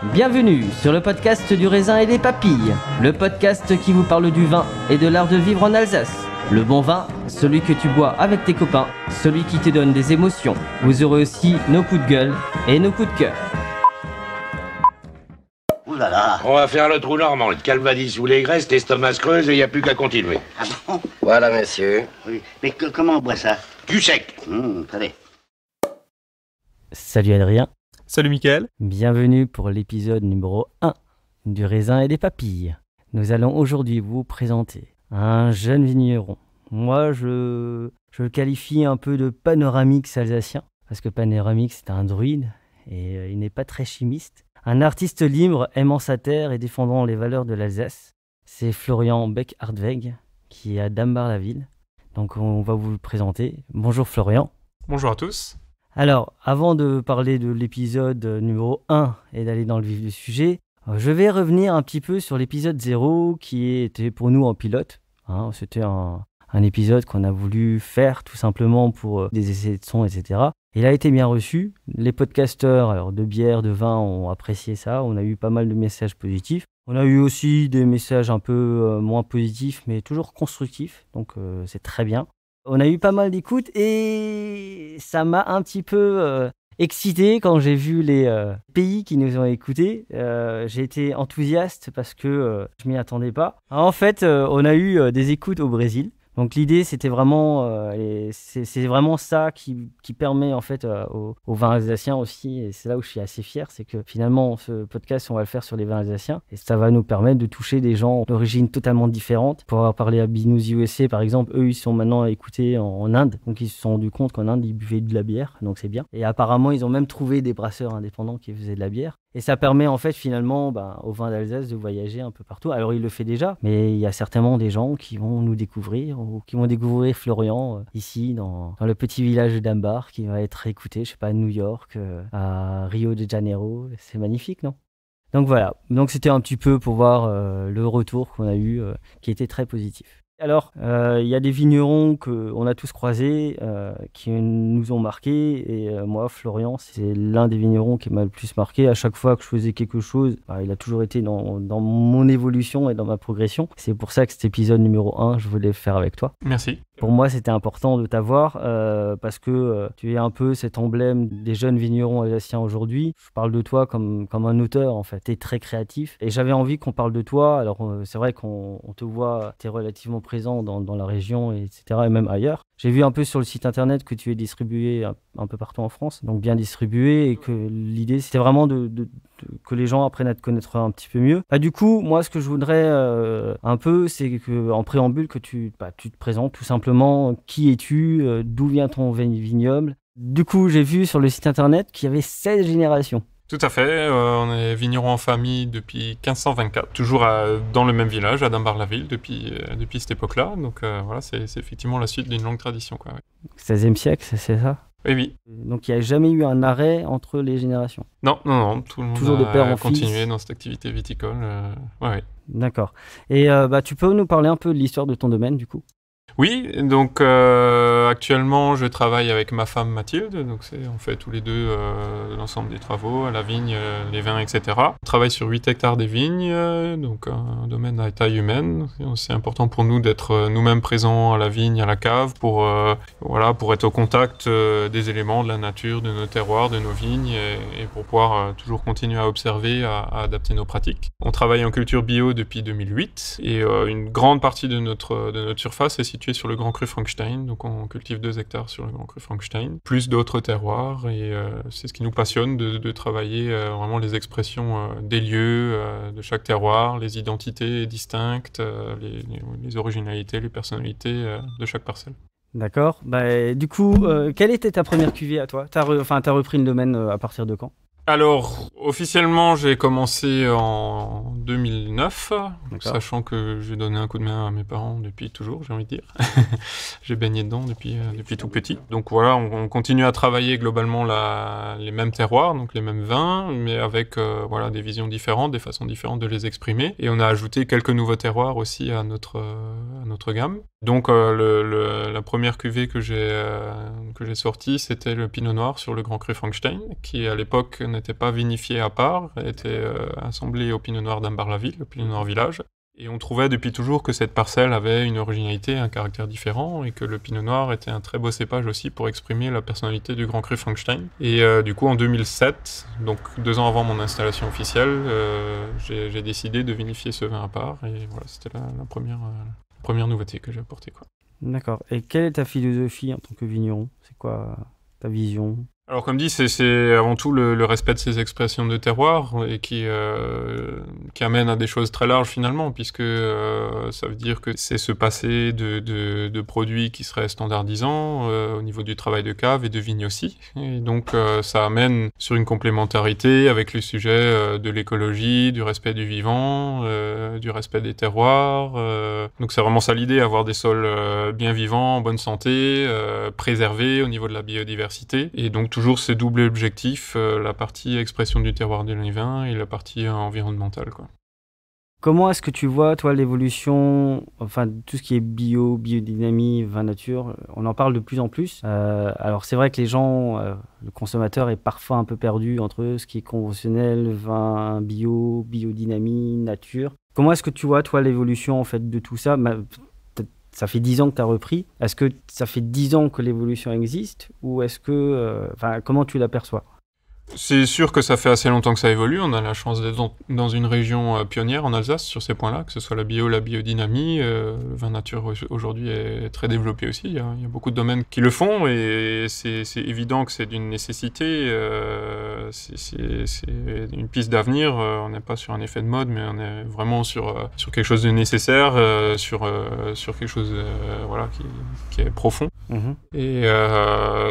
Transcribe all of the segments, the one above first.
Bienvenue sur le podcast du raisin et des papilles, le podcast qui vous parle du vin et de l'art de vivre en Alsace. Le bon vin, celui que tu bois avec tes copains, celui qui te donne des émotions. Vous aurez aussi nos coups de gueule et nos coups de cœur. Ouh là là. On va faire le trou normand, le calvadis sous les graisses, l'estomac se creuse et il n'y a plus qu'à continuer. Ah bon? Voilà, monsieur. Oui. Mais comment on boit ça? Du sec. Allez. Salut Adrien. Salut Mickaël. Bienvenue pour l'épisode numéro 1 du raisin et des papilles. Nous allons aujourd'hui vous présenter un jeune vigneron. Moi, je le qualifie un peu de panoramix alsacien, parce que panoramix c'est un druide et il n'est pas très chimiste. Un artiste libre aimant sa terre et défendant les valeurs de l'Alsace. C'est Florian Beck-Hartweg qui est à Dambar-la-Ville. Donc on va vous le présenter. Bonjour Florian. Bonjour à tous. Alors, avant de parler de l'épisode numéro 1 et d'aller dans le vif du sujet, je vais revenir un petit peu sur l'épisode 0 qui était pour nous en pilote. C'était un épisode qu'on a voulu faire tout simplement pour des essais de son, etc. Il a été bien reçu. Les podcasteurs alors, de bière, de vin ont apprécié ça. On a eu pas mal de messages positifs. On a eu aussi des messages un peu moins positifs, mais toujours constructifs. Donc, c'est très bien. On a eu pas mal d'écoutes et ça m'a un petit peu excité quand j'ai vu les pays qui nous ont écoutés. J'ai été enthousiaste parce que je m'y attendais pas. En fait, on a eu des écoutes au Brésil. Donc l'idée, c'était vraiment, c'est vraiment ça qui permet en fait aux vins alsaciens aussi, et c'est là où je suis assez fier, c'est que finalement ce podcast, on va le faire sur les vins alsaciens, et ça va nous permettre de toucher des gens d'origine totalement différente. Pour avoir parlé à Binous USA par exemple, eux ils sont maintenant écoutés en Inde, donc ils se sont rendus compte qu'en Inde ils buvaient de la bière, donc c'est bien. Et apparemment ils ont même trouvé des brasseurs indépendants qui faisaient de la bière. Et ça permet en fait finalement aux vins d'Alsace de voyager un peu partout. Alors il le fait déjà, mais il y a certainement des gens qui vont nous découvrir ou qui vont découvrir Florian ici dans le petit village de Dambar qui va être écouté, je sais pas, à New York, à Rio de Janeiro. C'est magnifique, non? Donc voilà, donc c'était un petit peu pour voir le retour qu'on a eu qui était très positif. Alors, il y a des vignerons qu'on a tous croisés, qui nous ont marqués. Et moi, Florian, c'est l'un des vignerons qui m'a le plus marqué. À chaque fois que je faisais quelque chose, il a toujours été dans mon évolution et dans ma progression. C'est pour ça que cet épisode numéro 1, je voulais le faire avec toi. Merci. Pour moi, c'était important de t'avoir parce que tu es un peu cet emblème des jeunes vignerons alsaciens aujourd'hui. Je parle de toi comme un auteur, en fait. Tu es très créatif. Et j'avais envie qu'on parle de toi. Alors, c'est vrai qu'on te voit, tu es relativement présent dans la région, etc., et même ailleurs. J'ai vu un peu sur le site internet que tu es distribué un peu partout en France, donc bien distribué, et que l'idée, c'était vraiment que les gens apprennent à te connaître un petit peu mieux. Du coup, moi, ce que je voudrais un peu, c'est qu'en préambule, que tu te présentes tout simplement. Qui es-tu? D'où vient ton vignoble? Du coup, j'ai vu sur le site internet qu'il y avait 16 générations. Tout à fait, on est vignerons en famille depuis 1524, toujours dans le même village, à Dambar-la-Ville, depuis cette époque-là. Donc voilà, c'est effectivement la suite d'une longue tradition, quoi. 16e siècle, c'est ça? Oui. Donc il n'y a jamais eu un arrêt entre les générations? Non, tout le monde toujours de père en continué fils. dans cette activité viticole. Ouais. D'accord. Et tu peux nous parler un peu de l'histoire de ton domaine, du coup? Oui, donc actuellement je travaille avec ma femme Mathilde, donc on fait tous les deux l'ensemble des travaux, à la vigne, les vins, etc. On travaille sur 8 hectares des vignes, donc un domaine à taille humaine. C'est important pour nous d'être nous-mêmes présents à la vigne, à la cave, pour être au contact des éléments de la nature, de nos terroirs, de nos vignes, et pour pouvoir toujours continuer à observer, à adapter nos pratiques. On travaille en culture bio depuis 2008, et une grande partie de notre surface est située sur le Grand Cru Frankenstein, donc on cultive 2 hectares sur le Grand Cru Frankenstein, plus d'autres terroirs, et c'est ce qui nous passionne de travailler vraiment les expressions des lieux, de chaque terroir, les identités distinctes, les originalités, les personnalités de chaque parcelle. D'accord. Du coup, quelle était ta première cuvée à toi? T'as repris le domaine à partir de quand? Alors, officiellement, j'ai commencé en 2009, sachant que j'ai donné un coup de main à mes parents depuis toujours, j'ai envie de dire. J'ai baigné dedans depuis tout petit. Donc voilà, on continue à travailler globalement les mêmes terroirs, donc les mêmes vins, mais avec des visions différentes, des façons différentes de les exprimer. Et on a ajouté quelques nouveaux terroirs aussi à notre gamme. Donc la première cuvée que j'ai sortie, c'était le Pinot Noir sur le Grand Cru Frankenstein, qui à l'époque n'était pas vinifiée à part, elle était assemblée au pinot noir d'Ambar-la-Ville, le pinot noir village. Et on trouvait depuis toujours que cette parcelle avait une originalité, un caractère différent, et que le pinot noir était un très beau cépage aussi pour exprimer la personnalité du Grand Cru Frankenstein. Et du coup, en 2007, donc 2 ans avant mon installation officielle, j'ai décidé de vinifier ce vin à part. Et voilà, c'était la première nouveauté que j'ai apportée, quoi. D'accord. Et quelle est ta philosophie en tant que vigneron? C'est quoi ta vision? Alors comme dit, c'est avant tout le respect de ces expressions de terroir et qui amène à des choses très larges finalement, puisque ça veut dire que c'est se passer de produits qui seraient standardisants au niveau du travail de cave et de vigne aussi. Et donc ça amène sur une complémentarité avec les sujets de l'écologie, du respect du vivant, du respect des terroirs. Donc c'est vraiment ça l'idée, avoir des sols bien vivants, en bonne santé, préservés au niveau de la biodiversité. Et donc toujours ces doubles objectifs, la partie expression du terroir de vin et la partie environnementale, quoi. Comment est-ce que tu vois, toi, l'évolution, enfin, tout ce qui est biodynamie, vin nature, on en parle de plus en plus. Alors, c'est vrai que les gens, le consommateur est parfois un peu perdu entre ce qui est conventionnel, vin bio, biodynamie, nature. Comment est-ce que tu vois, toi, l'évolution, en fait, de tout ça? Ça fait 10 ans que tu as repris. Est-ce que ça fait 10 ans que l'évolution existe ou est-ce que... comment tu l'aperçois? C'est sûr que ça fait assez longtemps que ça évolue. On a la chance d'être dans une région pionnière en Alsace sur ces points-là, que ce soit la bio, la biodynamie. Le vin nature aujourd'hui est très développé aussi. Il y a beaucoup de domaines qui le font et c'est évident que c'est d'une nécessité. C'est une piste d'avenir. On n'est pas sur un effet de mode, mais on est vraiment sur quelque chose de nécessaire, sur quelque chose voilà, qui est profond. Mmh. Et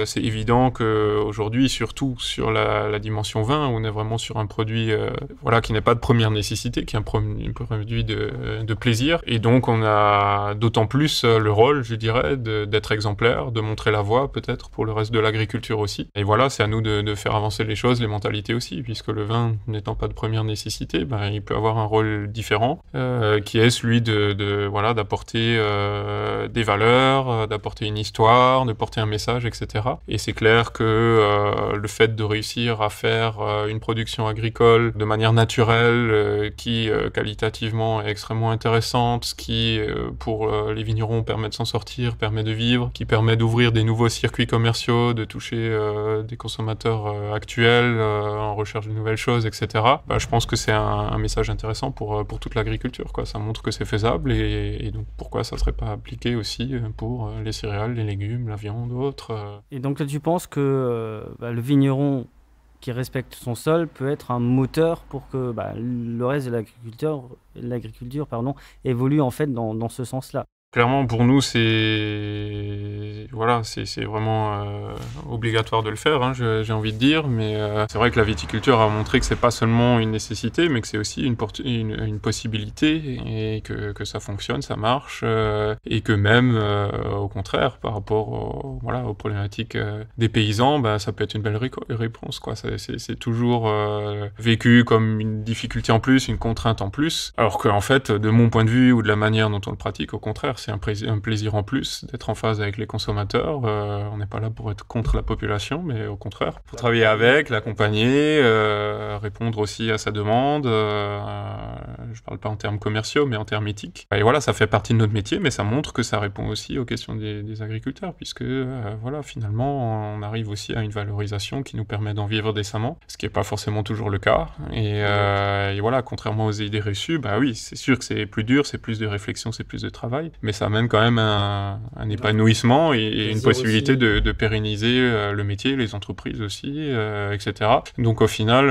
c'est évident qu'aujourd'hui, surtout sur la dimension vin, on est vraiment sur un produit voilà, qui n'est pas de première nécessité, qui est un produit de plaisir. Et donc, on a d'autant plus le rôle, je dirais, d'être exemplaire, de montrer la voie peut-être pour le reste de l'agriculture aussi. Et voilà, c'est à nous de faire avancer les choses, les mentalités aussi, puisque le vin n'étant pas de première nécessité, il peut avoir un rôle différent, qui est celui voilà, d'apporter des valeurs, d'apporter une histoire, de porter un message, etc. Et c'est clair que le fait de réussir à faire une production agricole de manière naturelle, qui qualitativement est extrêmement intéressante, ce qui pour les vignerons permet de s'en sortir, permet de vivre, qui permet d'ouvrir des nouveaux circuits commerciaux, de toucher des consommateurs actuels en recherche de nouvelles choses, etc. Je pense que c'est un message intéressant pour toute l'agriculture, quoi. Ça montre que c'est faisable et donc pourquoi ça ne serait pas appliqué aussi pour les céréales, les légumes, la viande, autres. Et donc là, tu penses que le vigneron qui respecte son sol peut être un moteur pour que le reste de l'agriculture évolue en fait dans ce sens-là? Clairement, pour nous, c'est vraiment obligatoire de le faire, hein, j'ai envie de dire. Mais c'est vrai que la viticulture a montré que c'est pas seulement une nécessité, mais que c'est aussi une possibilité et que ça fonctionne, ça marche, et que même au contraire, par rapport aux problématiques des paysans, ça peut être une belle réponse, quoi. C'est toujours vécu comme une difficulté en plus, une contrainte en plus, alors qu'en fait, de mon point de vue ou de la manière dont on le pratique, au contraire, c'est un plaisir en plus d'être en phase avec les consommateurs. On n'est pas là pour être contre la population, mais au contraire, pour travailler avec, l'accompagner, répondre aussi à sa demande. Je parle pas en termes commerciaux, mais en termes éthiques. Et voilà, ça fait partie de notre métier, mais ça montre que ça répond aussi aux questions des agriculteurs, puisque voilà, finalement, on arrive aussi à une valorisation qui nous permet d'en vivre décemment, ce qui n'est pas forcément toujours le cas. Et voilà, contrairement aux idées reçues, oui, c'est sûr que c'est plus dur, c'est plus de réflexion, c'est plus de travail, mais ça amène quand même un épanouissement et une possibilité de pérenniser le métier, les entreprises aussi, etc. Donc au final,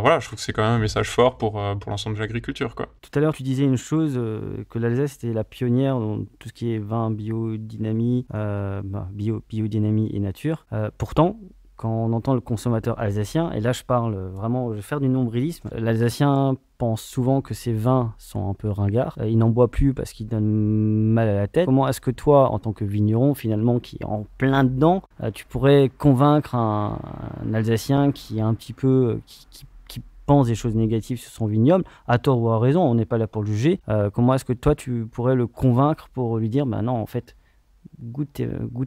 voilà, je trouve que c'est quand même un message fort pour l'ensemble de l'agriculture, quoi. Tout à l'heure, tu disais une chose, que l'Alsace était la pionnière dans tout ce qui est vin, biodynamie, biodynamie et nature. Pourtant, quand on entend le consommateur alsacien, et là je vais faire du nombrilisme, l'Alsacien pense souvent que ses vins sont un peu ringards, il n'en boit plus parce qu'il donne mal à la tête. Comment est-ce que toi, en tant que vigneron, finalement, qui est en plein dedans, tu pourrais convaincre un Alsacien qui est un petit peu... qui pense des choses négatives sur son vignoble, à tort ou à raison, on n'est pas là pour le juger. Comment est-ce que toi, tu pourrais le convaincre pour lui dire, non, en fait, goûte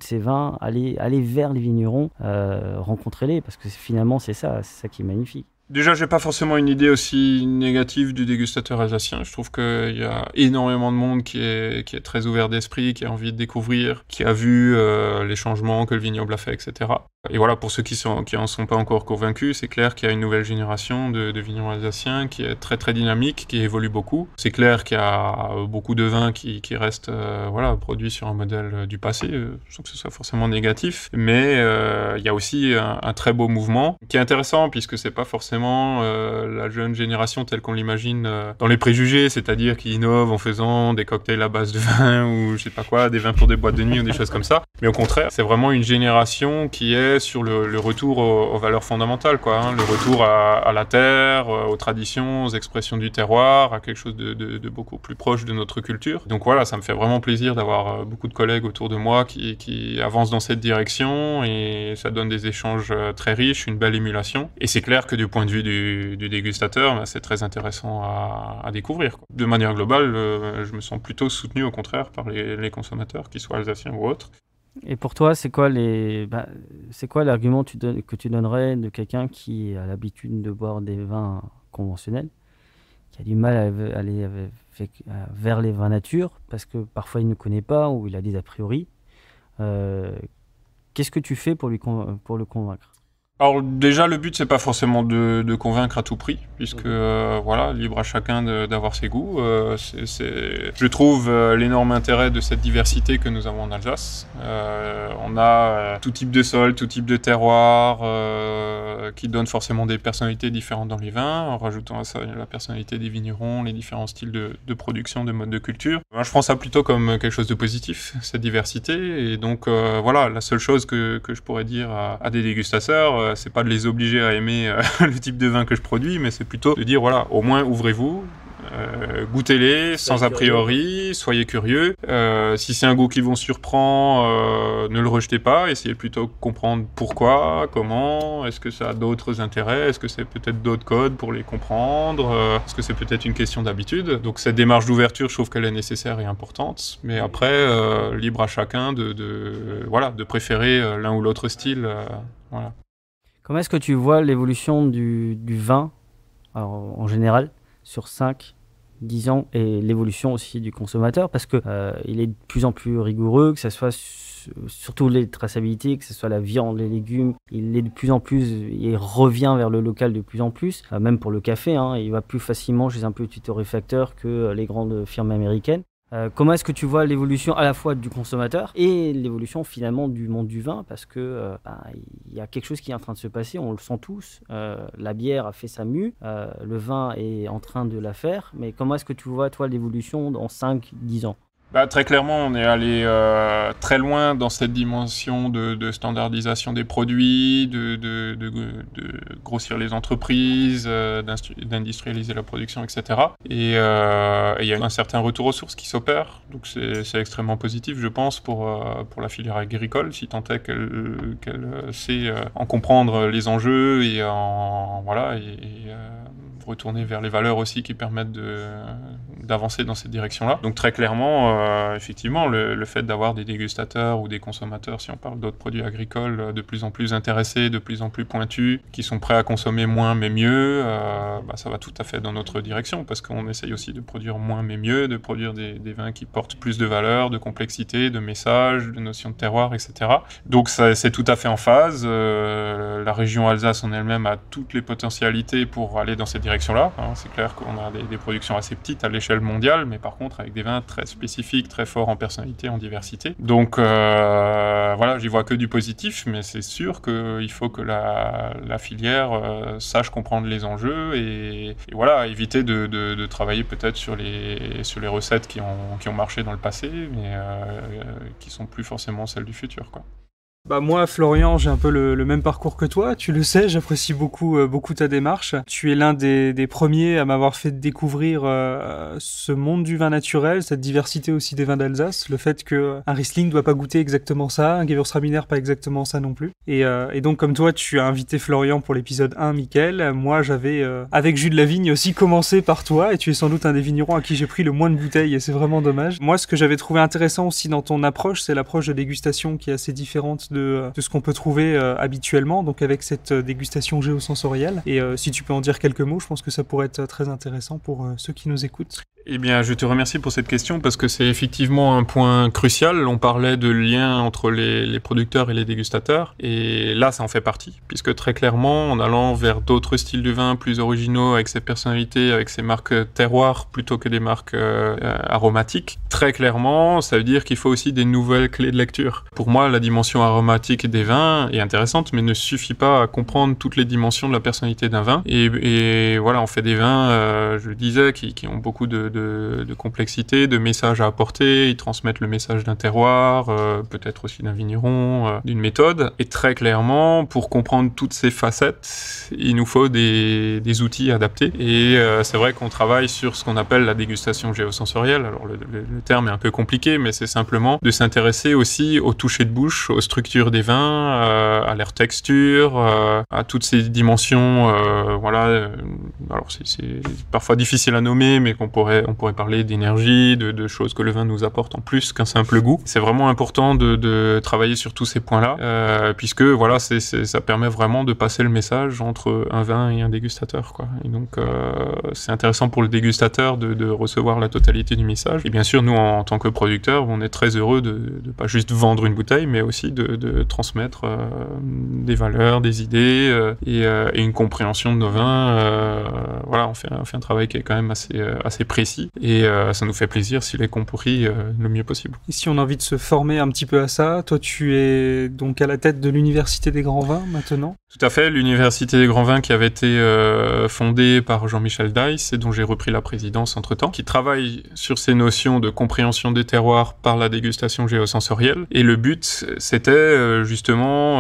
ces vins, allez vers les vignerons, rencontrez-les, parce que finalement c'est ça qui est magnifique. Déjà, j'ai pas forcément une idée aussi négative du dégustateur alsacien. Je trouve qu'il y a énormément de monde qui est très ouvert d'esprit, qui a envie de découvrir, qui a vu les changements que le vignoble a fait, etc. Et voilà, pour ceux qui en sont pas encore convaincus, c'est clair qu'il y a une nouvelle génération de vignerons alsaciens qui est très très dynamique, qui évolue beaucoup. C'est clair qu'il y a beaucoup de vins qui restent produits sur un modèle du passé, sans que ce soit forcément négatif. Mais il y a aussi un très beau mouvement qui est intéressant, puisque c'est pas forcément la jeune génération telle qu'on l'imagine dans les préjugés, c'est-à-dire qui innove en faisant des cocktails à base de vin ou je sais pas quoi, des vins pour des boîtes de nuit ou des choses comme ça. Mais au contraire, c'est vraiment une génération qui est sur le retour aux valeurs fondamentales, quoi, hein, le retour à la terre, aux traditions, aux expressions du terroir, à quelque chose de beaucoup plus proche de notre culture. Donc voilà, ça me fait vraiment plaisir d'avoir beaucoup de collègues autour de moi qui avancent dans cette direction, et ça donne des échanges très riches, une belle émulation. Et c'est clair que du point de vue du dégustateur, c'est très intéressant à découvrir, quoi. De manière globale, je me sens plutôt soutenu au contraire par les consommateurs, qu'ils soient alsaciens ou autres. Et pour toi, c'est quoi l'argument que tu donnerais de quelqu'un qui a l'habitude de boire des vins conventionnels, qui a du mal à aller vers les vins nature, parce que parfois il ne connaît pas ou il a des a priori. Qu'est-ce que tu fais pour le convaincre ? Alors déjà, le but, c'est pas forcément de convaincre à tout prix, puisque libre à chacun d'avoir ses goûts. Je trouve l'énorme intérêt de cette diversité que nous avons en Alsace. On a tout type de sol, tout type de terroir, qui donne forcément des personnalités différentes dans les vins, en rajoutant à ça la personnalité des vignerons, les différents styles de production, de mode de culture. Je prends ça plutôt comme quelque chose de positif, cette diversité. Et donc la seule chose que je pourrais dire à des dégustateurs, c'est pas de les obliger à aimer le type de vin que je produis, mais c'est plutôt de dire au moins ouvrez-vous, goûtez-les sans a priori, soyez curieux. Si c'est un goût qui vous surprend, ne le rejetez pas, essayez plutôt de comprendre pourquoi, comment, est-ce que ça a d'autres intérêts, est-ce que c'est peut-être d'autres codes pour les comprendre, est-ce que c'est peut-être une question d'habitude. Donc cette démarche d'ouverture, je trouve qu'elle est nécessaire et importante, mais après, libre à chacun de préférer l'un ou l'autre style. Voilà. Comment est-ce que tu vois l'évolution du vin, alors, en général, sur 5, 10 ans, et l'évolution aussi du consommateur, parce que il est de plus en plus rigoureux, que ce soit surtout les traçabilités, que ce soit la viande, les légumes, il est de plus en plus, il revient vers le local de plus en plus, même pour le café, hein, il va plus facilement chez un petit torréfacteur que les grandes firmes américaines. Comment est-ce que tu vois l'évolution à la fois du consommateur et l'évolution finalement du monde du vin, parce que y a quelque chose qui est en train de se passer, on le sent tous, la bière a fait sa mue, le vin est en train de la faire, mais comment est-ce que tu vois toi l'évolution dans 5-10 ans ? Très clairement, on est allé très loin dans cette dimension de standardisation des produits, de grossir les entreprises, d'industrialiser la production, etc. Et il y a un certain retour aux sources qui s'opère, donc c'est extrêmement positif, je pense, pour la filière agricole, si tant est qu'elle sait en comprendre les enjeux et retourner vers les valeurs aussi qui permettent d'avancer dans cette direction-là. Donc très clairement, effectivement, le fait d'avoir des dégustateurs ou des consommateurs, si on parle d'autres produits agricoles, de plus en plus intéressés, de plus en plus pointus, qui sont prêts à consommer moins mais mieux, ça va tout à fait dans notre direction, parce qu'on essaye aussi de produire moins mais mieux, de produire des vins qui portent plus de valeur, de complexité, de messages, de notions de terroir, etc. Donc c'est tout à fait en phase. La région Alsace en elle-même a toutes les potentialités pour aller dans cette direction-là. C'est clair qu'on a des productions assez petites à l'échelle mondiale, mais par contre avec des vins très spécifiques, très forts en personnalité, en diversité. Donc j'y vois que du positif, mais c'est sûr qu'il faut que la filière sache comprendre les enjeux et éviter de travailler peut-être sur les recettes qui ont marché dans le passé, mais qui sont plus forcément celles du futur, quoi. Moi, Florian, j'ai un peu le même parcours que toi. Tu le sais, j'apprécie beaucoup ta démarche. Tu es l'un des premiers à m'avoir fait découvrir ce monde du vin naturel, cette diversité aussi des vins d'Alsace, le fait qu'un Riesling ne doit pas goûter exactement ça, un Gewürztraminer pas exactement ça non plus. Et donc, comme toi, tu as invité Florian pour l'épisode 1, Mickaël. Moi, j'avais, avec Jus de la Vigne, aussi commencé par toi, et tu es sans doute un des vignerons à qui j'ai pris le moins de bouteilles, et c'est vraiment dommage. Moi, ce que j'avais trouvé intéressant aussi dans ton approche, c'est l'approche de dégustation qui est assez différente de ce qu'on peut trouver habituellement, donc avec cette dégustation géosensorielle. Et si tu peux en dire quelques mots, je pense que ça pourrait être très intéressant pour ceux qui nous écoutent. Eh bien, je te remercie pour cette question parce que c'est effectivement un point crucial. On parlait de lien entre les producteurs et les dégustateurs, et là, ça en fait partie, puisque très clairement, en allant vers d'autres styles de vin plus originaux, avec ses personnalités, avec ses marques terroirs plutôt que des marques aromatiques, très clairement, ça veut dire qu'il faut aussi des nouvelles clés de lecture. Pour moi, la dimension aromatique des vins est intéressante, mais ne suffit pas à comprendre toutes les dimensions de la personnalité d'un vin. Et voilà, on fait des vins, je le disais, qui ont beaucoup de complexité, de messages à apporter. Ils transmettent le message d'un terroir, peut-être aussi d'un vigneron, d'une méthode. Et très clairement, pour comprendre toutes ces facettes, il nous faut des outils adaptés. Et c'est vrai qu'on travaille sur ce qu'on appelle la dégustation géosensorielle. Alors le terme est un peu compliqué, mais c'est simplement de s'intéresser aussi au toucher de bouche, aux structures des vins, à leur texture, à toutes ces dimensions. Alors c'est parfois difficile à nommer, mais on pourrait parler d'énergie, de choses que le vin nous apporte en plus qu'un simple goût. C'est vraiment important de travailler sur tous ces points-là, puisque voilà, ça permet vraiment de passer le message entre un vin et un dégustateur, quoi. Et donc c'est intéressant pour le dégustateur de recevoir la totalité du message. Et bien sûr, nous en tant que producteurs, on est très heureux de pas juste vendre une bouteille, mais aussi de transmettre des valeurs, des idées et une compréhension de nos vins. Voilà, on fait un travail qui est quand même assez précis, et ça nous fait plaisir s'il est compris le mieux possible. Et si on a envie de se former un petit peu à ça, toi tu es donc à la tête de l'Université des Grands Vins maintenant ? Tout à fait, l'Université des Grands Vins qui avait été fondée par Jean-Michel Deiss et dont j'ai repris la présidence entre-temps, qui travaille sur ces notions de compréhension des terroirs par la dégustation géosensorielle. Et le but, c'était justement,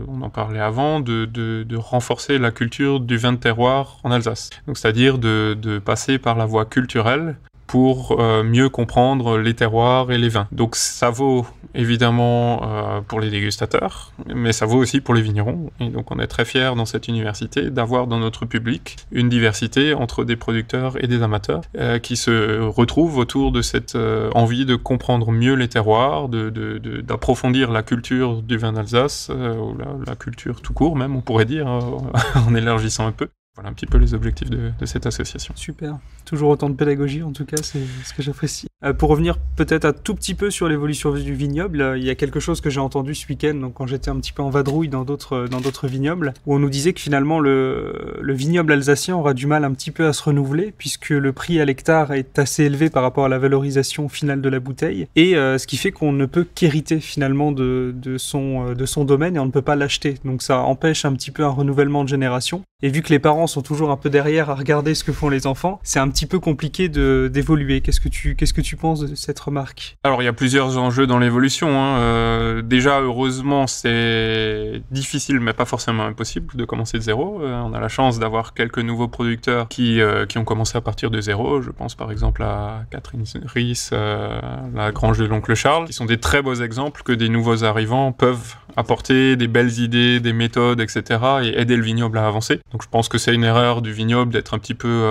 on en parlait avant, de renforcer la culture du vin de terroir en Alsace. Donc c'est-à-dire de passer par la voie culturelle pour mieux comprendre les terroirs et les vins. Donc ça vaut évidemment pour les dégustateurs, mais ça vaut aussi pour les vignerons. Et donc on est très fiers dans cette université d'avoir dans notre public une diversité entre des producteurs et des amateurs qui se retrouvent autour de cette envie de comprendre mieux les terroirs, d'approfondir la culture du vin d'Alsace, ou la culture tout court même, on pourrait dire, en élargissant un peu. Voilà un petit peu les objectifs de cette association. Super. Toujours autant de pédagogie, en tout cas, c'est ce que j'apprécie. Pour revenir peut-être un tout petit peu sur l'évolution du vignoble, il y a quelque chose que j'ai entendu ce week-end, donc quand j'étais un petit peu en vadrouille dans d'autres vignobles, où on nous disait que finalement le vignoble alsacien aura du mal un petit peu à se renouveler, puisque le prix à l'hectare est assez élevé par rapport à la valorisation finale de la bouteille, et ce qui fait qu'on ne peut qu'hériter finalement de son domaine, et on ne peut pas l'acheter. Donc ça empêche un petit peu un renouvellement de génération. Et vu que les parents sont toujours un peu derrière à regarder ce que font les enfants, c'est un petit peu compliqué d'évoluer. Qu'est-ce que tu penses de cette remarque ? Alors il y a plusieurs enjeux dans l'évolution, hein. Déjà heureusement c'est difficile mais pas forcément impossible de commencer de zéro. On a la chance d'avoir quelques nouveaux producteurs qui ont commencé à partir de zéro. Je pense par exemple à Catherine Ries, la grange de l'oncle Charles, qui sont des très beaux exemples que des nouveaux arrivants peuvent apporter des belles idées, des méthodes, etc. et aider le vignoble à avancer. Donc je pense que c'est une erreur du vignoble d'être un petit peu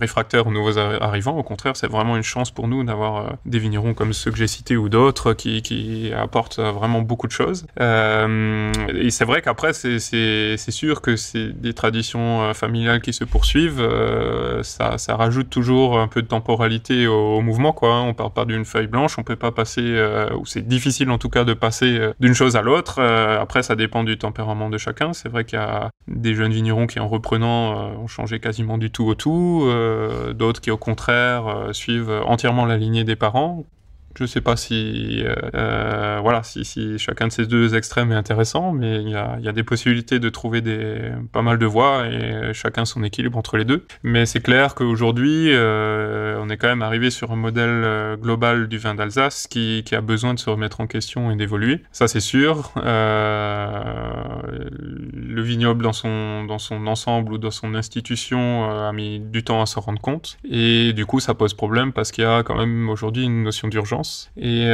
réfractaire aux nouveaux arrivants. Au contraire, c'est vraiment une chance pour nous d'avoir des vignerons comme ceux que j'ai cités ou d'autres qui apportent vraiment beaucoup de choses. Et c'est vrai qu'après, c'est sûr que c'est des traditions familiales qui se poursuivent. Ça rajoute toujours un peu de temporalité au mouvement, quoi. On part pas d'une feuille blanche, on peut pas passer, ou c'est difficile en tout cas de passer d'une chose à l'autre. Après, ça dépend du tempérament de chacun. C'est vrai qu'il y a des jeunes vignerons qui, en reprenant, ont changé quasiment du tout au tout. D'autres qui, au contraire, suivent entièrement la lignée des parents. Je sais pas si si chacun de ces deux extrêmes est intéressant, mais il y a des possibilités de trouver pas mal de voies et chacun son équilibre entre les deux. Mais c'est clair qu'aujourd'hui, on est quand même arrivé sur un modèle global du vin d'Alsace qui a besoin de se remettre en question et d'évoluer. Ça, c'est sûr. Le vignoble dans son ensemble ou dans son institution a mis du temps à s'en rendre compte. Et du coup, ça pose problème parce qu'il y a quand même aujourd'hui une notion d'urgence. Et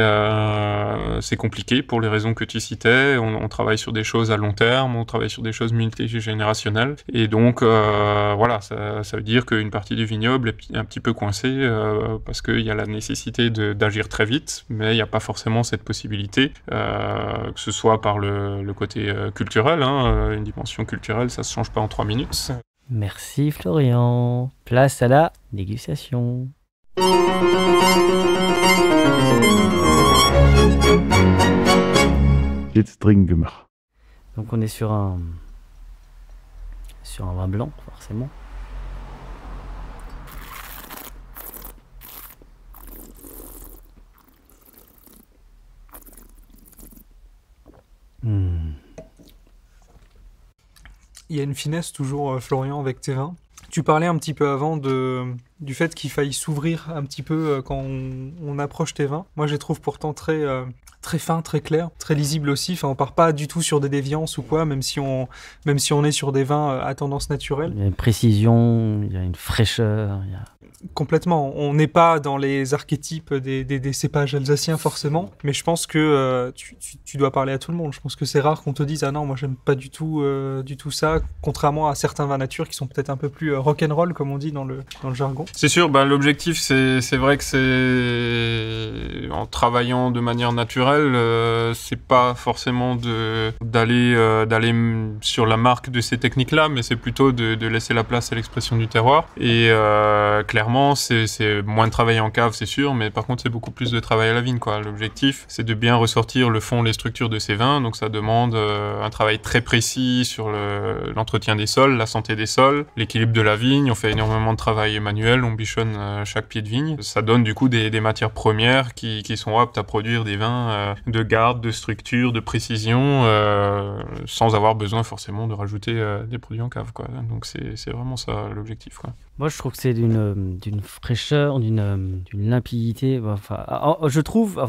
c'est compliqué pour les raisons que tu citais. On travaille sur des choses à long terme, on travaille sur des choses multigénérationnelles. Et donc, ça veut dire qu'une partie du vignoble est un petit peu coincée parce qu'il y a la nécessité d'agir très vite, mais il n'y a pas forcément cette possibilité, que ce soit par le côté culturel, une dimension culturelle, ça se change pas en 3 minutes. Merci Florian. Place à la dégustation. Jetzt trinken wir. Donc on est sur un vin blanc, forcément. Il y a une finesse toujours, Florian, avec tes vins. Tu parlais un petit peu avant du fait qu'il faille s'ouvrir un petit peu quand on approche tes vins. Moi, je les trouve pourtant très fin, très clair, très lisible aussi. Enfin, on part pas du tout sur des déviances ou quoi, même si on est sur des vins à tendance naturelle. Il y a une précision, il y a une fraîcheur. Complètement. On n'est pas dans les archétypes des cépages alsaciens forcément, mais je pense que tu dois parler à tout le monde. Je pense que c'est rare qu'on te dise « Ah non, moi j'aime pas du tout ça », contrairement à certains vins nature qui sont peut-être un peu plus rock'n'roll, comme on dit dans le jargon. C'est sûr, l'objectif, c'est vrai que c'est... En travaillant de manière naturelle, c'est pas forcément d'aller sur la marque de ces techniques-là, mais c'est plutôt de laisser la place à l'expression du terroir. Et clairement, c'est moins de travail en cave, c'est sûr, mais par contre, c'est beaucoup plus de travail à la vigne, quoi. L'objectif, c'est de bien ressortir le fond, les structures de ces vins. Donc, ça demande un travail très précis sur l'entretien des sols, la santé des sols, l'équilibre de la vigne. On fait énormément de travail manuel, on bichonne chaque pied de vigne. Ça donne du coup des matières premières qui sont aptes à produire des vins de garde, de structure, de précision, sans avoir besoin forcément de rajouter des produits en cave, quoi. Donc, c'est vraiment ça l'objectif, quoi. Moi, je trouve que c'est d'une fraîcheur, d'une limpidité. Enfin, je trouve,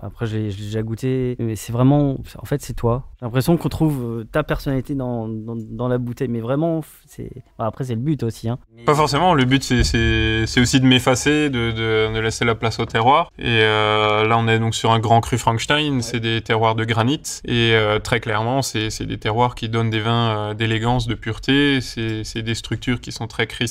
après j'ai déjà goûté, mais c'est vraiment, en fait, c'est toi. J'ai l'impression qu'on trouve ta personnalité dans la bouteille, mais vraiment, après c'est le but aussi. Pas forcément. Le but, c'est aussi de m'effacer, de laisser la place au terroir. Et là, on est donc sur un grand cru Frankenstein. Ouais. C'est des terroirs de granit. Et très clairement, c'est des terroirs qui donnent des vins d'élégance, de pureté. C'est des structures qui sont très cristallines,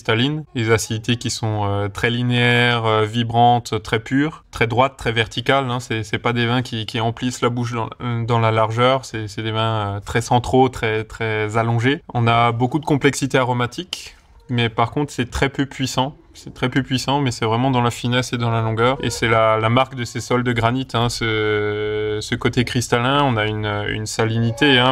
des acidités qui sont très linéaires, vibrantes, très pures, très droites, très verticales. C'est pas des vins qui emplissent la bouche dans la largeur. C'est des vins très centraux, très, très allongés. On a beaucoup de complexité aromatique, mais par contre, c'est très peu puissant. C'est très peu puissant, mais c'est vraiment dans la finesse et dans la longueur. Et c'est la marque de ces sols de granit, ce côté cristallin. On a une salinité,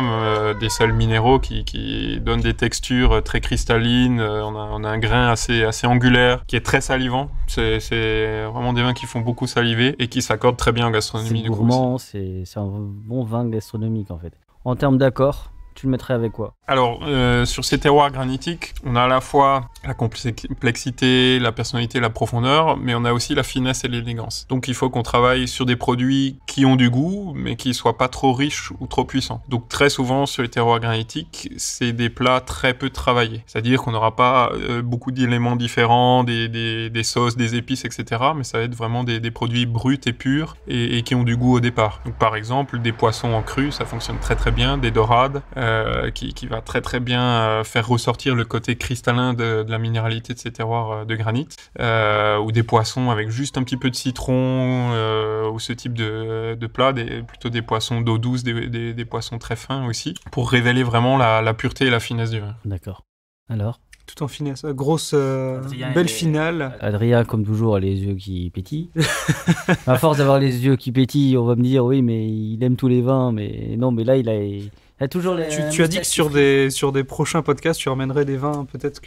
des sols minéraux qui donnent des textures très cristallines. On a un grain assez angulaire, qui est très salivant. C'est vraiment des vins qui font beaucoup saliver et qui s'accordent très bien en gastronomie. C'est gourmand, c'est un bon vin gastronomique en fait. En termes d'accord, tu le mettrais avec quoi? Alors, sur ces terroirs granitiques, on a à la fois la complexité, la personnalité, la profondeur, mais on a aussi la finesse et l'élégance. Donc, il faut qu'on travaille sur des produits qui ont du goût, mais qui soient pas trop riches ou trop puissants. Donc, très souvent, sur les terroirs granitiques, c'est des plats très peu travaillés. C'est-à-dire qu'on n'aura pas beaucoup d'éléments différents, des sauces, des épices, etc. Mais ça va être vraiment des produits bruts et purs et qui ont du goût au départ. Donc, par exemple, des poissons en cru, ça fonctionne très très bien, des dorades, qui va très très bien faire ressortir le côté cristallin de la minéralité de ces terroirs de granit, ou des poissons avec juste un petit peu de citron, ou ce type de plat, plutôt des poissons d'eau douce, des poissons très fins aussi, pour révéler vraiment la pureté et la finesse du vin. D'accord. Alors ? Tout en finesse. Grosse, belle finale. Adrien, comme toujours, a les yeux qui pétillent. À force d'avoir les yeux qui pétillent, on va me dire, oui, mais il aime tous les vins. Mais non, mais là, il Il y a toujours Tu as dit que sur des prochains podcasts, tu ramènerais des vins peut-être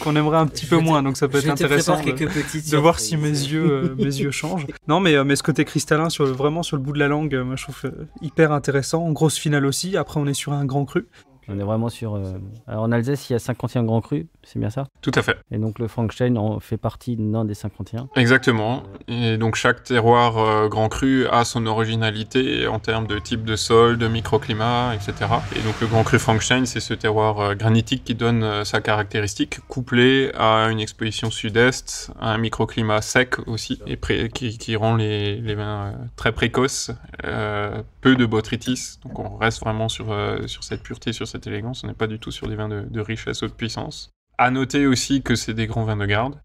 qu'on aimerait un petit peu moins, donc ça peut être intéressant de voir si mes yeux changent. Non, mais ce côté cristallin vraiment sur le bout de la langue, moi je trouve hyper intéressant. Grosse finale aussi. Après, on est sur un grand cru. On est vraiment sur... Alors en Alsace, il y a 51 grands crus, c'est bien ça? Tout à fait. Et donc le Frankenstein en fait partie d'un des 51. Exactement. Et donc chaque terroir grand cru a son originalité en termes de type de sol, de microclimat, etc. Et donc le grand cru Frankenstein, c'est ce terroir granitique qui donne sa caractéristique, couplé à une exposition sud-est, à un microclimat sec aussi, et qui rend les vins très précoces, peu de botrytis. Donc on reste vraiment sur cette pureté, sur cette élégance. On n'est pas du tout sur des vins de richesse ou de puissance. À noter aussi que c'est des grands vins de garde.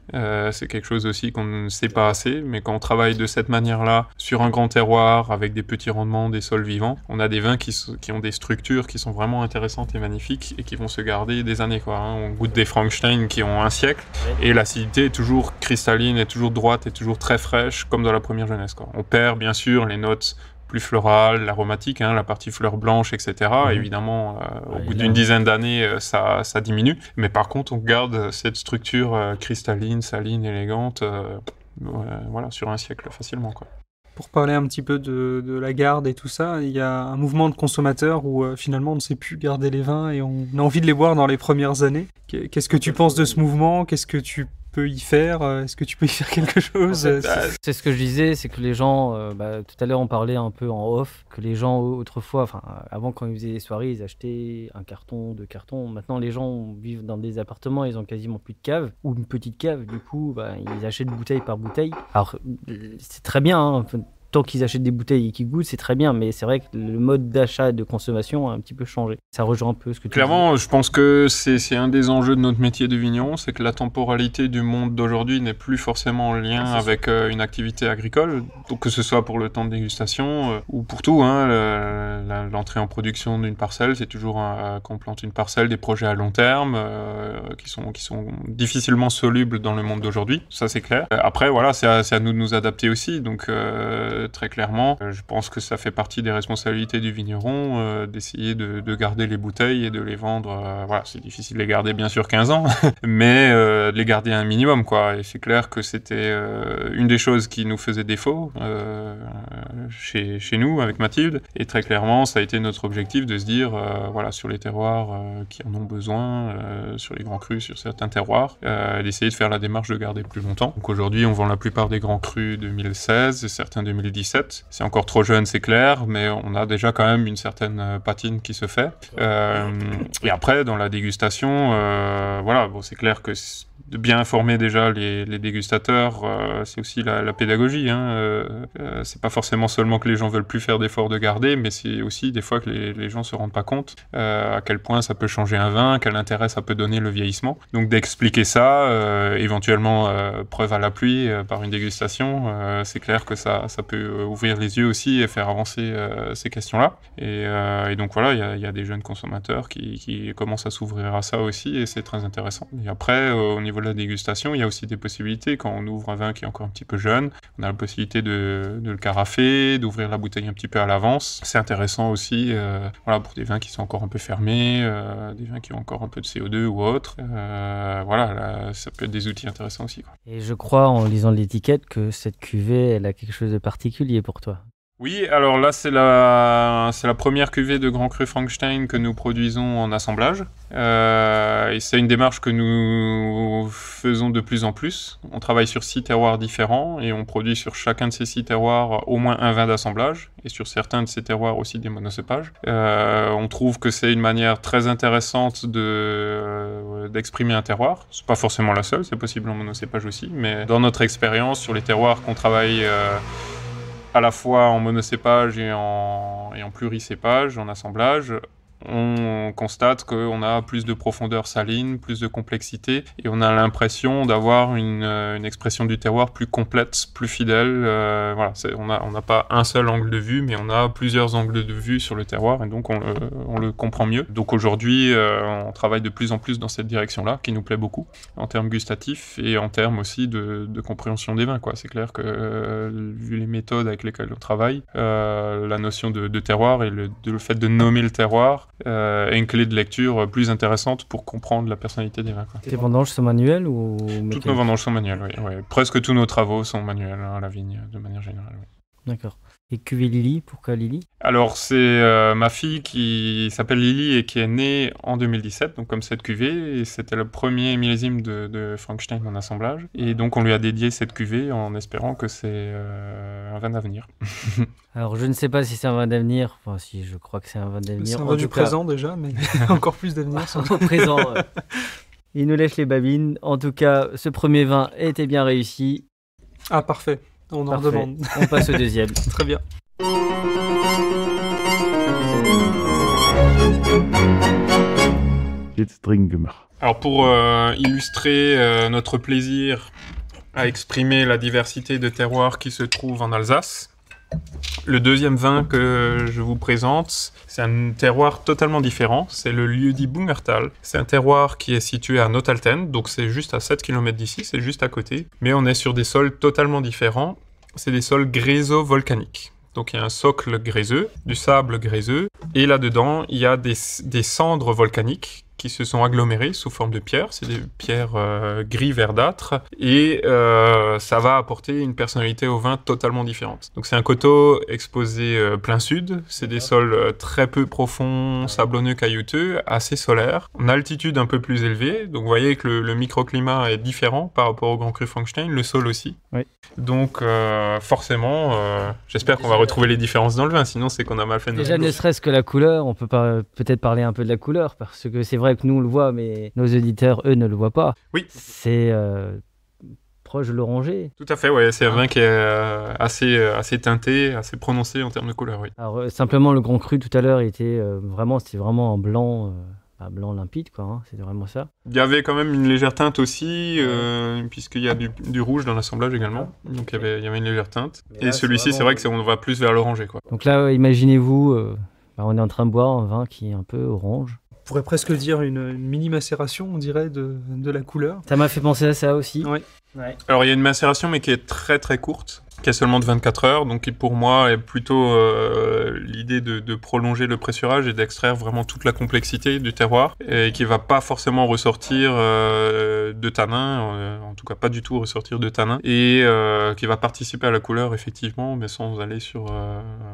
C'est quelque chose aussi qu'on ne sait pas assez, mais quand on travaille de cette manière-là, sur un grand terroir, avec des petits rendements, des sols vivants, on a des vins qui ont des structures qui sont vraiment intéressantes et magnifiques et qui vont se garder des années, quoi. On goûte des Frankenstein qui ont un siècle et l'acidité est toujours cristalline, est toujours droite, est toujours très fraîche, comme dans la première jeunesse, quoi. On perd bien sûr les notes plus florale, l'aromatique, la partie fleur blanche, etc. Évidemment, au bout d'une dizaine d'années, ça diminue. Mais par contre, on garde cette structure cristalline, saline, élégante, sur un siècle facilement, quoi. Pour parler un petit peu de la garde et tout ça, il y a un mouvement de consommateurs où finalement on ne sait plus garder les vins et on a envie de les boire dans les premières années. Qu'est-ce que tu penses de ce mouvement? Qu'est-ce que tu peux y faire? Est-ce que tu peux y faire quelque chose? C'est ce que je disais, c'est que les gens, tout à l'heure on parlait un peu en off, que les gens autrefois, avant quand ils faisaient des soirées, ils achetaient un carton, 2 cartons. Maintenant les gens vivent dans des appartements, ils ont quasiment plus de cave, ou une petite cave, du coup ils achètent bouteille par bouteille. Alors c'est très bien, tant qu'ils achètent des bouteilles et qu'ils goûtent, c'est très bien, mais c'est vrai que le mode d'achat et de consommation a un petit peu changé. Ça rejoint un peu ce que tu Clairement, je pense que c'est un des enjeux de notre métier de vigneron, c'est que la temporalité du monde d'aujourd'hui n'est plus forcément en lien avec une activité agricole, donc que ce soit pour le temps de dégustation ou pour tout. L'entrée en production d'une parcelle, c'est toujours quand on plante une parcelle, des projets à long terme qui sont difficilement solubles dans le monde d'aujourd'hui, ça c'est clair. Après, voilà, c'est à nous de nous adapter aussi, donc très clairement, je pense que ça fait partie des responsabilités du vigneron d'essayer de garder les bouteilles et de les vendre. C'est difficile de les garder bien sûr 15 ans, mais de les garder un minimum, quoi. Et c'est clair que c'était une des choses qui nous faisait défaut chez nous avec Mathilde. Et très clairement, ça a été notre objectif de se dire, sur les terroirs qui en ont besoin, sur les grands crus, sur certains terroirs, d'essayer de faire la démarche de garder plus longtemps. Donc aujourd'hui, on vend la plupart des grands crus 2016 et certains 2017. C'est encore trop jeune, c'est clair, mais on a déjà quand même une certaine patine qui se fait. Et après, dans la dégustation, c'est clair que de bien informer déjà les dégustateurs, c'est aussi la pédagogie. C'est pas forcément seulement que les gens veulent plus faire d'efforts de garder, mais c'est aussi des fois que les gens se rendent pas compte à quel point ça peut changer un vin, quel intérêt ça peut donner le vieillissement. Donc d'expliquer ça, éventuellement preuve à l'appui par une dégustation, c'est clair que ça peut ouvrir les yeux aussi et faire avancer ces questions-là. Et donc voilà, il y a des jeunes consommateurs qui commencent à s'ouvrir à ça aussi, et c'est très intéressant. Et après, au niveau de la dégustation, il y a aussi des possibilités. Quand on ouvre un vin qui est encore un petit peu jeune, on a la possibilité de le carafer, d'ouvrir la bouteille un petit peu à l'avance. C'est intéressant aussi pour des vins qui sont encore un peu fermés, des vins qui ont encore un peu de CO2 ou autre. Ça peut être des outils intéressants aussi, quoi. Et je crois, en lisant l'étiquette, que cette cuvée, elle a quelque chose de particulier pour toi. Oui, alors là, c'est la première cuvée de Grand Cru Frankenstein que nous produisons en assemblage. Et c'est une démarche que nous faisons de plus en plus. On travaille sur 6 terroirs différents et on produit sur chacun de ces 6 terroirs au moins un vin d'assemblage, et sur certains de ces terroirs aussi des monocépages. On trouve que c'est une manière très intéressante d'exprimer un terroir. C'est pas forcément la seule, c'est possible en monocépage aussi, mais dans notre expérience sur les terroirs qu'on travaille à la fois en monocépage et en pluricépage, en assemblage, on constate qu'on a plus de profondeur saline, plus de complexité, et on a l'impression d'avoir une expression du terroir plus complète, plus fidèle. Voilà, on n'a pas un seul angle de vue, mais on a plusieurs angles de vue sur le terroir, et donc on le comprend mieux. Donc aujourd'hui, on travaille de plus en plus dans cette direction-là, qui nous plaît beaucoup, en termes gustatifs et en termes aussi de compréhension des vins, quoi. C'est clair que, vu les méthodes avec lesquelles on travaille, la notion de terroir et le fait de nommer le terroir est une clé de lecture plus intéressante pour comprendre la personnalité des vins, quoi. Tes vendanges sont manuelles ou Toutes nos vendanges sont manuelles, oui. Presque tous nos travaux sont manuels, hein, à la vigne, de manière générale. Oui. D'accord. Et cuvée Lily, pourquoi Lily? Alors, c'est ma fille qui s'appelle Lily et qui est née en 2017, donc comme cette cuvée, et c'était le premier millésime de Frankenstein en assemblage. Et donc, on lui a dédié cette cuvée en espérant que c'est un vin d'avenir. Alors, je ne sais pas si c'est un vin d'avenir. Enfin, si, je crois que c'est un vin d'avenir. C'est un vin du présent déjà, mais encore plus d'avenir. Au présent, il nous lèche les babines. En tout cas, ce premier vin était bien réussi. Ah, parfait. On en Parfait. redemande. On passe au deuxième. Très bien. Jetzt trinken wir. Alors, pour illustrer notre plaisir à exprimer la diversité de terroirs qui se trouvent en Alsace, le deuxième vin que je vous présente, c'est un terroir totalement différent. C'est le lieu-dit Bungertal. C'est un terroir qui est situé à Nothalten, donc c'est juste à 7 km d'ici, c'est juste à côté. Mais on est sur des sols totalement différents. C'est des sols gréso-volcaniques. Donc il y a un socle gréseux, du sable gréseux, et là-dedans, il y a des cendres volcaniques qui se sont agglomérées sous forme de pierres. C'est des pierres gris verdâtres, et ça va apporter une personnalité au vin totalement différente. Donc c'est un coteau exposé plein sud, c'est des sols très peu profonds, sablonneux, caillouteux, assez solaires, en altitude un peu plus élevée, donc vous voyez que le microclimat est différent par rapport au Grand Cru Frankenstein, le sol aussi. Oui. Donc forcément, j'espère qu'on va retrouver les différences dans le vin, sinon c'est qu'on a mal fait notre Déjà, boulot. ne serait-ce que la couleur, on peut peut-être parler un peu de la couleur, parce que c'est vrai que nous on le voit, mais nos auditeurs, eux, ne le voient pas. Oui. C'est proche de l'orangé. Tout à fait, ouais, c'est un vin qui est assez teinté, assez prononcé en termes de couleur, oui. Alors, simplement, le Grand Cru, tout à l'heure, c'était vraiment en blanc, blanc limpide, quoi. Hein, c'est vraiment ça. Il y avait quand même une légère teinte aussi, puisqu'il y a du rouge dans l'assemblage également. Donc il y avait une légère teinte. Mais là, Et celui-ci, c'est vrai que on va plus vers l'orangé, quoi. Donc là, imaginez-vous, on est en train de boire un vin qui est un peu orange. On pourrait presque dire une mini-macération, on dirait, de la couleur. Ça m'a fait penser à ça aussi. Oui. Ouais. Alors il y a une macération, mais qui est très très courte, qui est seulement de 24 heures, donc qui pour moi est plutôt l'idée de prolonger le pressurage et d'extraire vraiment toute la complexité du terroir, et qui va pas forcément ressortir de tanin, en tout cas pas du tout ressortir de tanin, et qui va participer à la couleur effectivement, mais sans aller sur...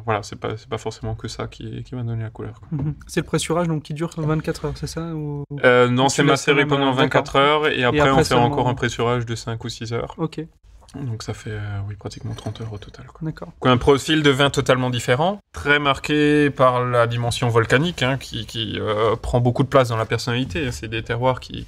voilà, c'est pas forcément que ça qui va donner la couleur, quoi. C'est le pressurage donc, qui dure 24 heures, c'est ça ou... Non, tu c'est laisses macéré quand même, pendant 24 heures, et après on fait seulement... encore un pressurage de 5 ou 6 heures. Ok, Donc ça fait pratiquement 30 heures au total, quoi. d'accord. Donc, un profil de vin totalement différent, très marqué par la dimension volcanique, hein, qui prend beaucoup de place dans la personnalité. C'est des terroirs qui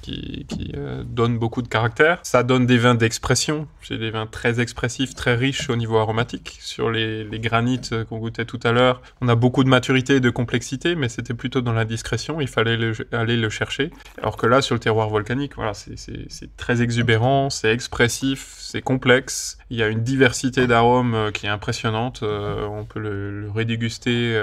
donnent beaucoup de caractère. Ça donne des vins d'expression. C'est des vins très expressifs, très riches au niveau aromatique. Sur les granites qu'on goûtait tout à l'heure, on a beaucoup de maturité et de complexité, mais c'était plutôt dans la discrétion. Il fallait aller le chercher. Alors que là, sur le terroir volcanique, voilà, c'est très exubérant, c'est expressif, c'est complexe. Il y a une diversité d'arômes qui est impressionnante. On peut le redéguster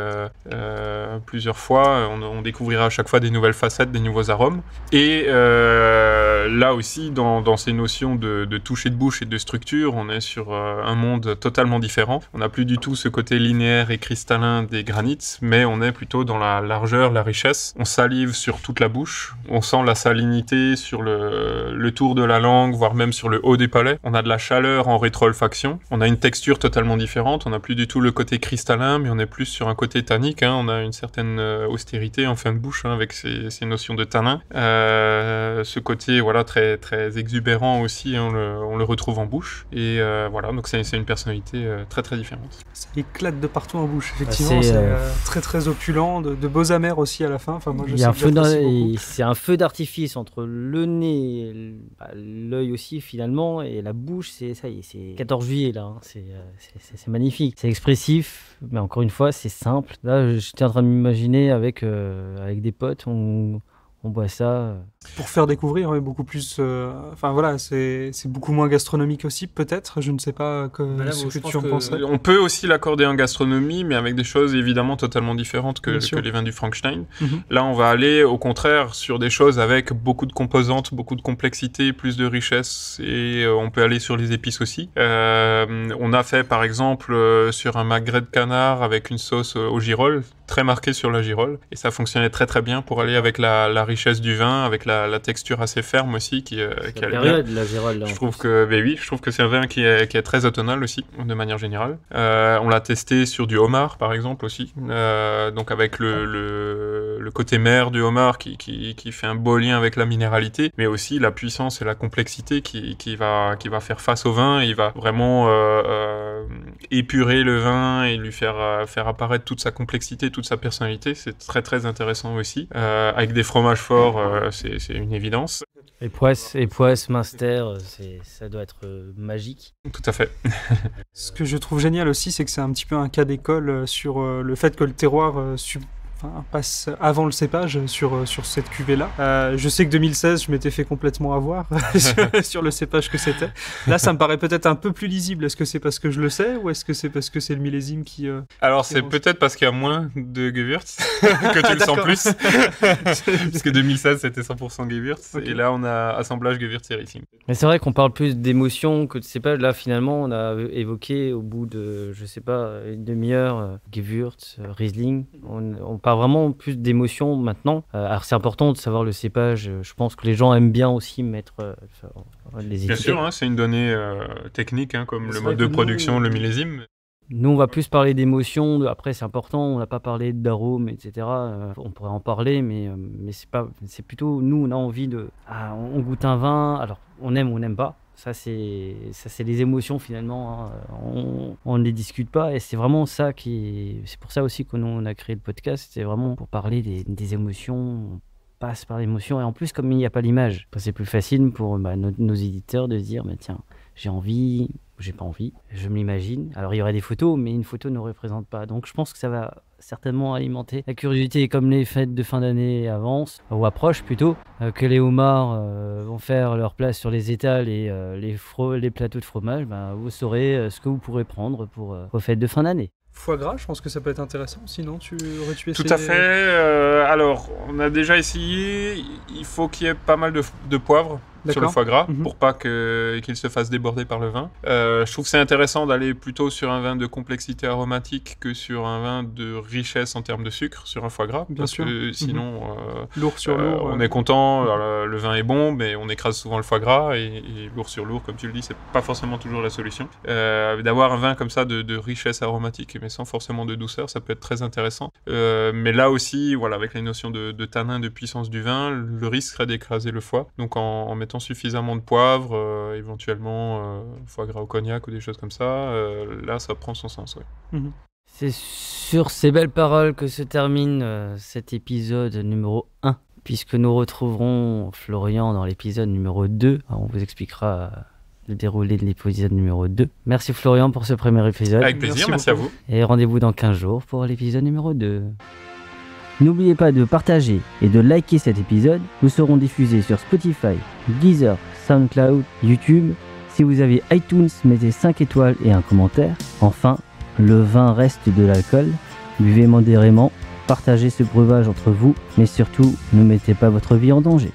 plusieurs fois. On découvrira à chaque fois des nouvelles facettes, des nouveaux arômes. Et là aussi, dans ces notions de toucher de bouche et de structure, on est sur un monde totalement différent. On n'a plus du tout ce côté linéaire et cristallin des granites, mais on est plutôt dans la largeur, la richesse. On salive sur toute la bouche. On sent la salinité sur le tour de la langue, voire même sur le haut des palais. On a de la chaleur en rétro-olfaction. On a une texture totalement différente. On n'a plus du tout le côté cristallin, mais on est plus sur un côté tannique, hein. On a une certaine austérité en fin de bouche, hein, avec ces notions de tanin. Ce côté, voilà, très, très exubérant aussi, on le retrouve en bouche. Et voilà, donc c'est une personnalité très très différente. Ça éclate de partout en bouche, effectivement. C'est très très opulent, de beaux amers aussi à la fin. Enfin, moi, il y a c'est un feu d'artifice entre le nez, l'œil aussi finalement, et la bouche. Ça y est, c'est 14 juillet là. Hein. C'est magnifique, c'est expressif, mais encore une fois, c'est simple. Là, j'étais en train de m'imaginer avec des potes, on boit ça. Pour faire découvrir, beaucoup plus. Enfin voilà, c'est beaucoup moins gastronomique aussi, peut-être. Je ne sais pas ce que tu en penserais. On peut aussi l'accorder en gastronomie, mais avec des choses évidemment totalement différentes que les vins du Frankenstein. Là, on va aller au contraire sur des choses avec beaucoup de composantes, beaucoup de complexité, plus de richesse, et on peut aller sur les épices aussi. On a fait par exemple sur un magret de canard avec une sauce au girolles, très marquée sur la girole, et ça fonctionnait très très bien pour aller avec la richesse du vin, avec la texture assez ferme aussi qui allait bien. La girole, là, je trouve que c'est un vin qui est très automnal aussi, de manière générale. On l'a testé sur du homard, par exemple, aussi. Donc avec le côté mer du homard qui fait un beau lien avec la minéralité, mais aussi la puissance et la complexité qui va faire face au vin. Il va vraiment épurer le vin et lui faire apparaître toute sa complexité, toute sa personnalité. C'est très très intéressant aussi. Avec des fromages forts, c'est une évidence. Et poisse, Munster, ça doit être magique. Tout à fait. Ce que je trouve génial aussi, c'est que c'est un petit peu un cas d'école sur le fait que le terroir passe avant le cépage sur cette cuvée-là. Je sais que 2016, je m'étais fait complètement avoir sur le cépage que c'était. Là, ça me paraît peut-être un peu plus lisible. Est-ce que c'est parce que je le sais ou est-ce que c'est parce que c'est le millésime qui... Alors, c'est peut-être parce qu'il y a moins de Gewürz que tu le sens plus. Parce que 2016, c'était 100% Gewürz. Okay. Et là, on a assemblage Gewürz et Riesling. Mais c'est vrai qu'on parle plus d'émotion que de cépage. Là, finalement, on a évoqué au bout de, je sais pas, une demi-heure, Gewürz, Riesling. On parle vraiment plus d'émotion maintenant. Alors c'est important de savoir le cépage. Je pense que les gens aiment bien aussi mettre les étiquettes. Bien sûr, c'est une donnée technique, comme le mode de production, le millésime. Nous, on va plus parler d'émotion. Après, c'est important. On n'a pas parlé d'arômes, etc. On pourrait en parler, mais c'est plutôt nous, on a envie de. On goûte un vin. Alors, on aime ou on n'aime pas. Ça, c'est les émotions finalement. Hein. On ne les discute pas et c'est vraiment ça c'est pour ça aussi qu'on a créé le podcast. C'est vraiment pour parler des émotions. On passe par l'émotion et en plus, comme il n'y a pas l'image, c'est plus facile pour nos éditeurs de se dire tiens, j'ai envie, j'ai pas envie, je me l'imagine. Alors il y aurait des photos, mais une photo ne représente pas. Donc je pense que ça va certainement alimenter la curiosité, comme les fêtes de fin d'année avancent, ou approchent plutôt, que les homards vont faire leur place sur les étals et les plateaux de fromage, vous saurez ce que vous pourrez prendre pour vos fêtes de fin d'année. Foie gras, je pense que ça peut être intéressant. Sinon, aurais-tu essayé? Tout à fait. Alors, on a déjà essayé. Il faut qu'il y ait pas mal de poivre sur le foie gras pour pas qu'il se fasse déborder par le vin. Je trouve que c'est intéressant d'aller plutôt sur un vin de complexité aromatique que sur un vin de richesse en termes de sucre sur un foie gras. Bien sûr. Que sinon, lourd sur lourd. On est content. Alors, le vin est bon, mais on écrase souvent le foie gras et lourd sur lourd, comme tu le dis, c'est pas forcément toujours la solution. D'avoir un vin comme ça de richesse aromatique, mais sans forcément de douceur, ça peut être très intéressant. Mais là aussi, avec les notions de tanin, de puissance du vin, le risque serait d'écraser le foie. Donc en mettant suffisamment de poivre, éventuellement foie gras au cognac ou des choses comme ça, là ça prend son sens. Ouais. C'est sur ces belles paroles que se termine cet épisode numéro 1, puisque nous retrouverons Florian dans l'épisode numéro 2. Alors, on vous expliquera le déroulé de l'épisode numéro 2. Merci Florian pour ce premier épisode. Avec plaisir, merci à vous. Et rendez-vous dans 15 jours pour l'épisode numéro 2. N'oubliez pas de partager et de liker cet épisode. Nous serons diffusés sur Spotify, Deezer, SoundCloud, YouTube. Si vous avez iTunes, mettez 5 étoiles et un commentaire. Enfin, le vin reste de l'alcool. Buvez modérément, partagez ce breuvage entre vous, mais surtout, ne mettez pas votre vie en danger.